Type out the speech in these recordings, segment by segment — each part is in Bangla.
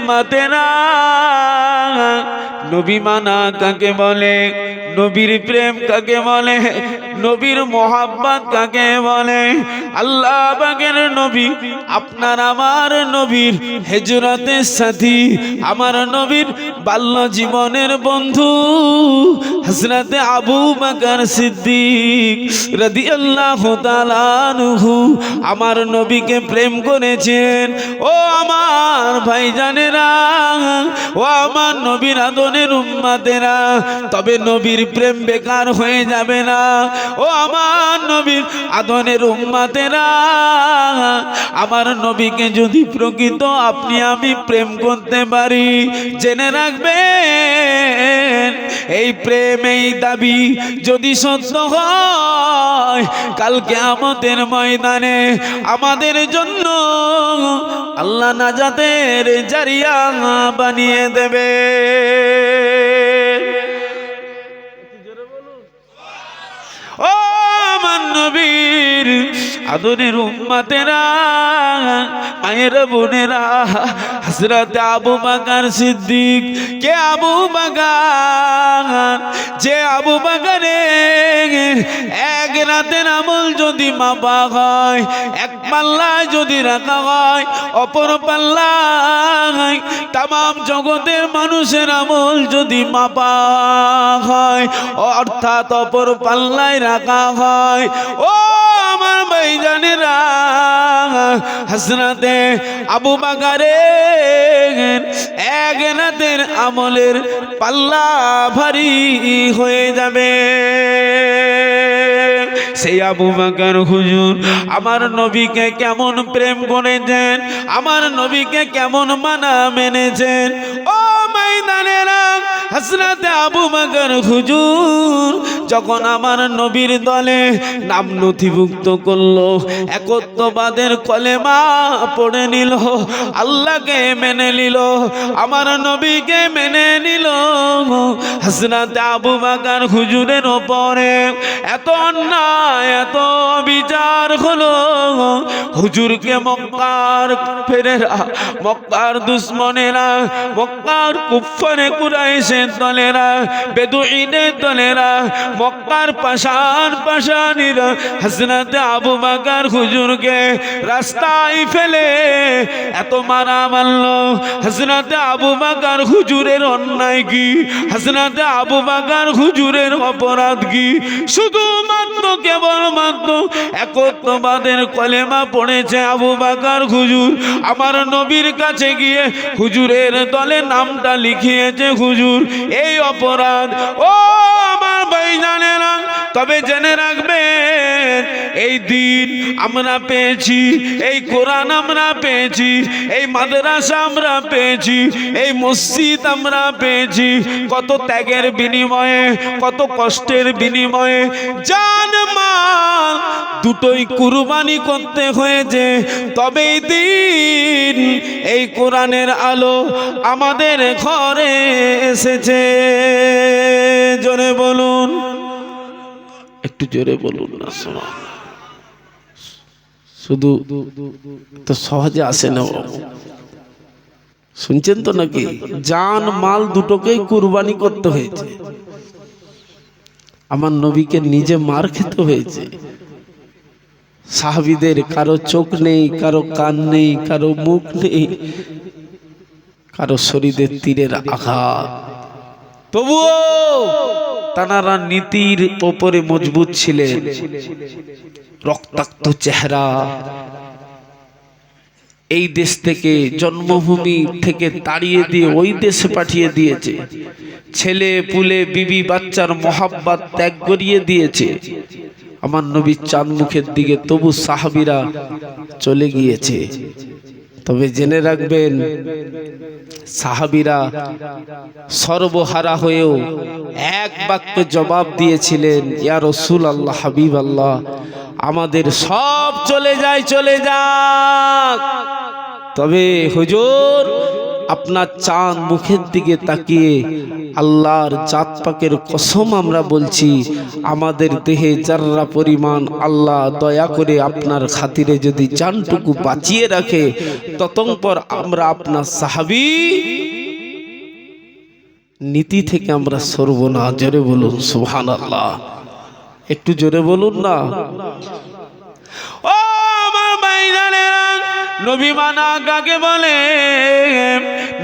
উম্মতেরা, নবী মানা কাকে বলে, নবীর প্রেম কাকে বলে, নবীর মোহাব্বত কাকে বলে। আল্লাহ পাকের নবী আপনার আমার নবীর হিজরতের সাথী, আমার নবীর বাল্য জীবনের বন্ধু হযরত আবু বকর সিদ্দিক রাদিয়াল্লাহু তাআলা আনহু আমার নবীকে প্রেম করেছেন। ও আমার ভাইজানেরা, ও আমার নবীর আদরের উম্মতেরা, তবে নবীর প্রেম বেকার হয়ে যাবে না। ও আমার নবীর আদরের উম্মতেরা, আমার নবীকে যদি প্রকৃত আপনি আমি প্রেম করতে পারি, জেনে রাখবেন এই প্রেম এই দাবি যদি সত্য হয়, কাল কিয়ামতের ময়দানে আমাদের জন্য আল্লাহ নাজাতের জারিয়া বানিয়ে দেবে। ও আমার নবীর আদরের উম্মতেরা, মায়ের বোনেরা, হযরত আবু বকর সিদ্দিক কে আবু বকর, যে আবু বকরের এক রাতের আমল যদি মাপা হয়, এক পাল্লায় যদি রাখা হয়, অপর পাল্লায় তামাম জগতের মানুষের আমল যদি মাপা হয়, অর্থাৎ অপর পাল্লায় রাখা হয়, ও আমার ভাইজানেরা, হযরতে আবু বকরের এক রাতের আমলের পাল্লা ভারী হয়ে যাবে। সেই আবু বকর হুজুর আমার নবীকে কেমন প্রেম করেছেন, আমার নবীকে কেমন মানা মেনেছেন। ও ময়দানেরা, হযরত আবু বকর হুজুর যখন আমার নবীর দলে নাম নথিভুক্ত করলো, একত্ববাদের কলেমা পড়ে নিল, আল্লাহকে মেনে নিল, আমার নবীকে মেনে নিল, হযরত আবু বকর হুজুরের ওপরে এত অন্যায় এত বিচার হলো, হুজুরকে মক্কার ফেরেরা, মক্কার দুশ্মনেরা, মক্কার কুফারে কুরাইশের দলেরা, বেদুইনের দলেরা, মক্কার পাশানিরা হযরত আবু বকর হুজুরকে রাস্তায় ফেলে এত মারা মারল। হযরত আবু বকর হুজুরের অন্যায় কি, হযরত আবু বকর হুজুরের অপরাধ কি? শুধুমাত্র কেবলমাত্র একত্ববাদের কলেমা পড়েছে আবু বকর হুজুর, আমার নবীর কাছে গিয়ে হুজুরের দলে নামটা লিখিয়েছে হুজুর, এই অপরাধ। ও আমার ভাইজানেরা, তবে জেনে রাখবেন এই দিন আমরা পেয়েছি, এই কোরআন আমরা পেয়েছি, এই মাদ্রাসা আমরা পেয়েছি, এই মসজিদ আমরা পেয়েছি কত ত্যাগের বিনিময়ে, কত কষ্টের বিনিময়ে, জান মাল দুটোই কুরবানি করতে হয়েছে। তবে এই দিন এই কোরআনের আলো আমাদের ঘরে এসেছে। জোরে বলুন, একটু জোরে বলুন না, শুধু তো সহজে আসে না। শুনছেন তো নাকি? জান মাল দুটোকেই কুরবানি করতে হয়েছে। আমার নবীকে নিজে মার খেতে হয়েছে। সাহাবীদের কারো চোখ নেই, কারো কান নেই, কারো মুখ নেই, কারো শরীরে তীরের আঘাত, তবুও তানারা নীতির ওপরে মজবুত ছিলেন। রক্তাক্ত চেহারা, এই দেশ থেকে জন্মভূমি থেকে তাড়িয়ে দিয়ে ওই দেশে পাঠিয়ে দিয়েছে, ছেলে পুলে বিবি বাচ্চার মোহাব্বত ত্যাগ করিয়ে দিয়েছে আমার নবীর চাঁদ মুখের দিকে, তবু সাহাবীরা চলে গিয়েছে। তবে জেনে রাখবেন সাহাবীরা সর্বহারা হয়েও এক বাক্যে জবাব দিয়েছিলেন, ইয়া রাসূলুল্লাহ, হাবিব আল্লাহ, আমাদের সব চলে যায়, চলে যাক, তবে হুজুর আপনার চাঁদ মুখের দিকে তাকিয়ে আল্লাহর জাত পাকের কসম আমরা বলছি, আমাদের দেহে যাররা পরিমাণ আল্লাহ দয়া করে আপনার খাতিরে যদি জানটুকু বাঁচিয়ে রাখে, ততপর আমরা আপনার সাহাবী নীতি থেকে আমরা সরব না। জোরে বলুন সুবহানাল্লাহ, একটু জোরে বলুন না। ও আমার ভাইজানেরা, নবী মানা কাকে বলে,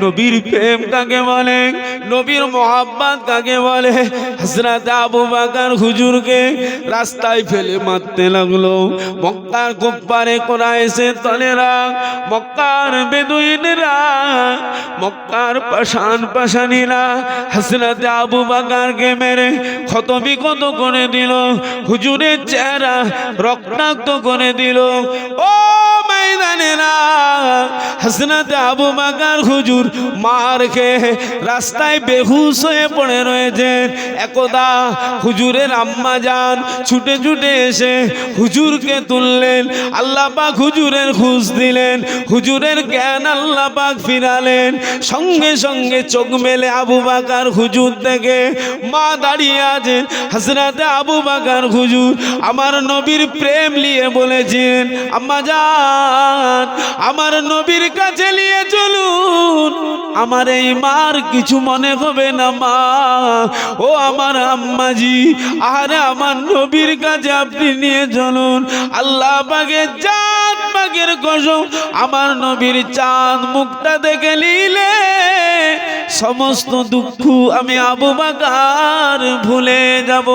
নবীর প্রেম কাকে বলে, নবীর মোহাব্বত কাকে বলে? হযরত আবু বকর হুজুরকে রাস্তায় ফেলে মারতে লাগলো। মক্কার কুফারে কুরাইশের দলেরা, মক্কার বেদুইনরা, মক্কার পাষাণীরা হযরত আবু বকরকে মেরে ক্ষতবিক্ষত করে দিল, হুজুরের চেহারা রক্তাক্ত করে দিল। ও ময়দানেরা, হযরত আবু বকর হুজুর মার খেয়ে রাস্তায় বেহুশ হয়ে পড়ে রয়েছেন। একদা হুজুরের আম্মা জান ছুটে ছুটে এসে হুজুরকে তুললেন। আল্লাহ পাক হুজুরের হুঁশ দিলেন, হুজুরের জ্ঞান আল্লাহ পাক ফিরালেন। সঙ্গে সঙ্গে চোখ মেলে আবু বকর হুজুর থেকে মা দাঁড়িয়ে আছেন। হযরত আবু বকর হুজুর আমার নবীর প্রেম নিয়ে বলেছেন, আম্মা জান আমার নবীর কাছে নিয়ে চলুন, আমার এই মার কিছু মনে হবে না মা। ও আমার আম্মাজি, আরে আমার নবীর কাছে আপনি নিয়ে চলুন। আল্লাহ পাকের জাত পাকের কসম, আমার নবীর চাঁদ মুখটা দেখে নিলে সমস্ত দুঃখ আমি আবু বকর ভুলে যাব।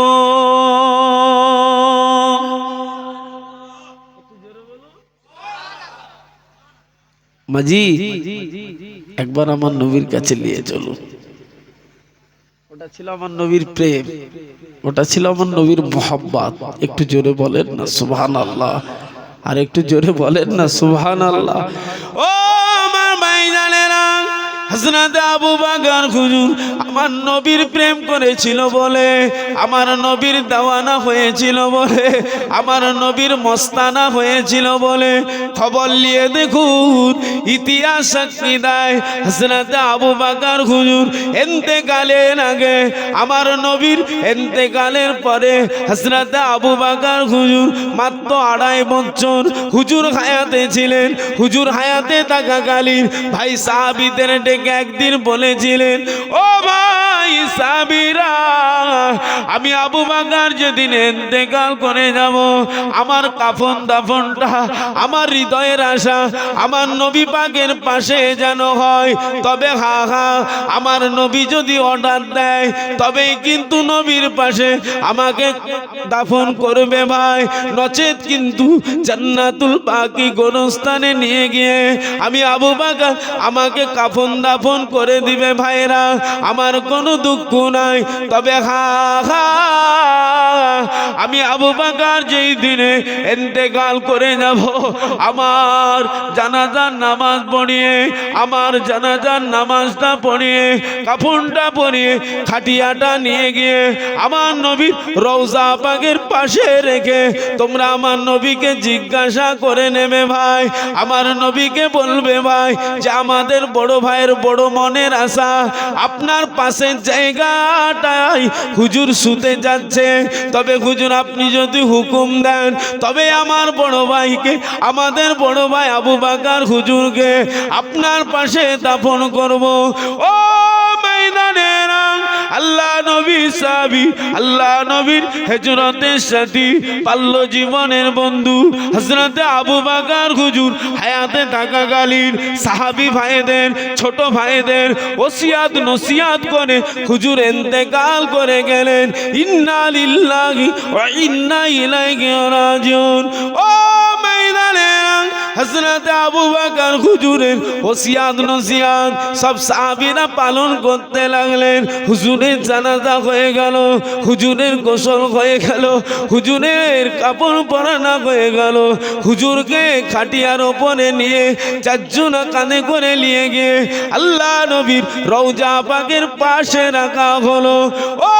মাজি একবার আমার নবীর কাছে নিয়ে চলুন। ওটা ছিল আমার নবীর প্রেম, ওটা ছিল আমার নবীর মোহাব্বত। একটু জোরে বলেন না সুবহানাল্লাহ, আর একটু জোরে বলেন না সুবহানাল্লাহ। ও আমার ভাইজানেরা, হযরত আবু বকর হুজুর আমার নবীর প্রেম করেছিল বলে, আমার নবীর দেওয়ানা হয়েছিল বলে, আমার নবীর মস্তানা হয়েছিল বলে, খবর নিয়ে দেখুন ইতিহাস সাক্ষী দেয় হযরত আবু বকর হুজুর ইন্তেকালের আগে, আমার নবীর ইন্তেকালের পরে হযরত আবু বকর হুজুর মাত্র 2.5 বছর হুজুর হায়াতে ছিলেন। হুজুর হায়াতে থাকাকালীন ভাই সাহাবীদের একদিন বলেছিলেন, ও ভাই সাহাবীরা, আমি আবু বকর যেদিন ইন্তেকাল করে যাব, আমার কাফন দাফনটা আমার হৃদয়ের আশা আমার নবী পাকের পাশে যেন হয়। তবে হা হা আমার নবী যদি অর্ডার দেয় তবেই কিন্তু নবীর পাশে আমাকে দাফন করবে ভাই, নচেত কিন্তু জান্নাতুল বাকি গোরস্থানে নিয়ে গিয়ে আমি আবু বকর আমাকে কাফন দাফন করে দিবে ভাইরা, আমার কোনো দুঃখ নাই। তবে হা হা আমি আবু বকর যেই দিনে ইন্তেকাল করে যাব, আমার জানাজার নামাজ পড়িয়ে, আমার জানাজার নামাজটা পড়িয়ে, কাফনটা পরিয়ে, খাটিয়াটা নিয়ে গিয়ে আমার নবীর রওজা পাকের পাশে রেখে তোমরা আমার নবীকে জিজ্ঞাসা করে নেবে ভাই, আমার নবীকে বলবে ভাই যে আমাদের বড় ভাইয়ের বড় মনের আশা আপনার পাশের জায়গাটায় হুজুর শুতে যাচ্ছে। তবে হুজুর আপনি যদি হুকুম দেন তবে আমার বড় ভাইকে, আমাদের বড় ভাই আবু বকর হুজুরকে আপনার পাশে দাফন করব। ও ময়দানেরা, আল্লাহ নবী সাহাবী, আল্লাহ নবীর হিজরতের সাথী, বাল্য জীবনের বন্ধু হযরত আবু বকর হুজুর হায়াতে থাকাকালীন সাহাবী ভাইদের, ছোট ভাইদের ওসিয়াত নসিয়াত করে হুজুর ইন্তেকাল করে গেলেন। ইন্না লিল্লাহি ওয়া ইন্না ইলাইহি রাজিউন। ও ময়দানেরা, হযরত আবু বকর হুজুরের ওসিয়াত নসিয়াত সব সাহাবীরা পালন করতে লাগলেন। হুজুরের জানাজা হয়ে গেল, হুজুরের গোসল হয়ে গেল, হুজুরের কাপড় পরানো হয়ে গেল, হুজুরকে খাটিয়ার ওপরে নিয়ে চারজনা কাঁধে করে নিয়ে গিয়ে আল্লাহ নবীর রওজা পাকের পাশে রাখা হলো। ও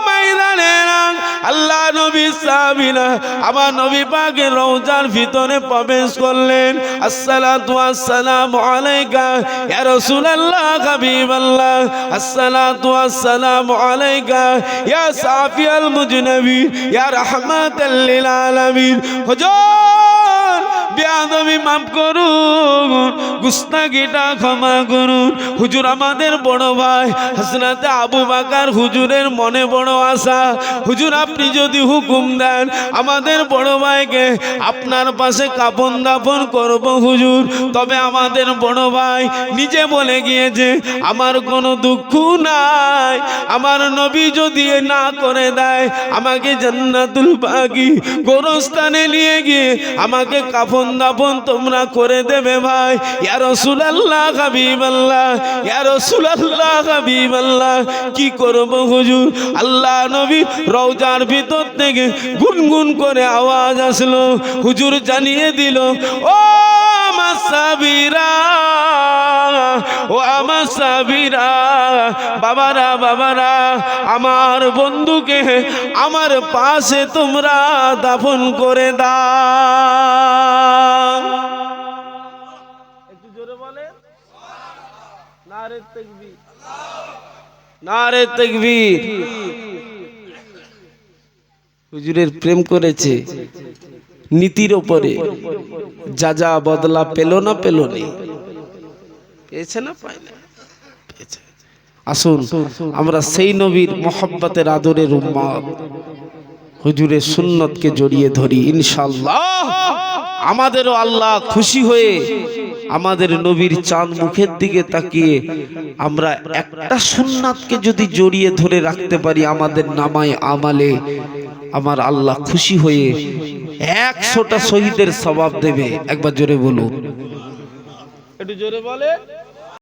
ময়দানেরা, আল্লাহ নবীর সাহাবীরা আমার নবী পাকের রওজার ভিতরে প্রবেশ করলেন। আসসালাতু ওয়াসসালামু আলাইকা ইয়া রাসূলুল্লাহ হাবিবাল্লাহ, আসসালাতু ওয়াসসালামু আলাইকা ইয়া সাফিয়াল মুজনাবিন ইয়া রাহমাতাল লিল আলামিন। হুজুর বেয়াদবি মাফ করুন, গুস্তাখিটা ক্ষমা করুন। হুজুর আমাদের বড় ভাই হযরত আবু বকর হুজুরের মনে বড় আশা, হুজুর আপনি যদি হুকুম দেন আমাদের বড় ভাইকে আপনার পাশে কাফন দাফন করব হুজুর। তবে আমাদের বড় ভাই নিজে বলে গিয়েছে আমার কোনো দুঃখ নাই, আমার নবী যদি না করে দেয় আমাকে জান্নাতুল বাকি গোরস্থানে নিয়ে গিয়ে আমাকে কাফন দাফন তোমরা করে দেবে ভাই। ইয়া রাসূলুল্লাহ হাবিবাল্লাহ, ইয়া রাসূলুল্লাহ হাবিবাল্লাহ, কি করব হুজুর? আল্লাহ নবী রওজার ভিতর থেকে গুনগুন করে আওয়াজ আসলো, হুজুর জানিয়ে দিল ও আমার সাহাবীরা, ও আমার সাহাবীরা, বাবারা বাবারা, আমার বন্ধুকে আমার পাশে তোমরা দাফন করে দাও। একটু জোরে বলে নারে তাকবীর, নারে তাকবীর। হুজুরের প্রেম করেছে নীতির ওপরে, যা যা বদলা পেল না পেল নেই, পেয়েছে না পায় না পেয়েছে। আসুন আমরা সেই নবীর মোহাব্বতের আদরের উম্মত হুজুরের সুন্নতকে জড়িয়ে ধরি, ইনশাআল্লাহ আমাদেরও আল্লাহ খুশি হয়ে আমাদের নবীর চাঁদ মুখের দিকে তাকিয়ে আমরা একটা সুন্নাতকে যদি জড়িয়ে ধরে রাখতে পারি আমাদের নামায় আমালে, আমার আল্লাহ খুশি হয়ে 100টা শহীদের সওয়াব দেবে। একবার জোরে বলুন, একটু জোরে বলে।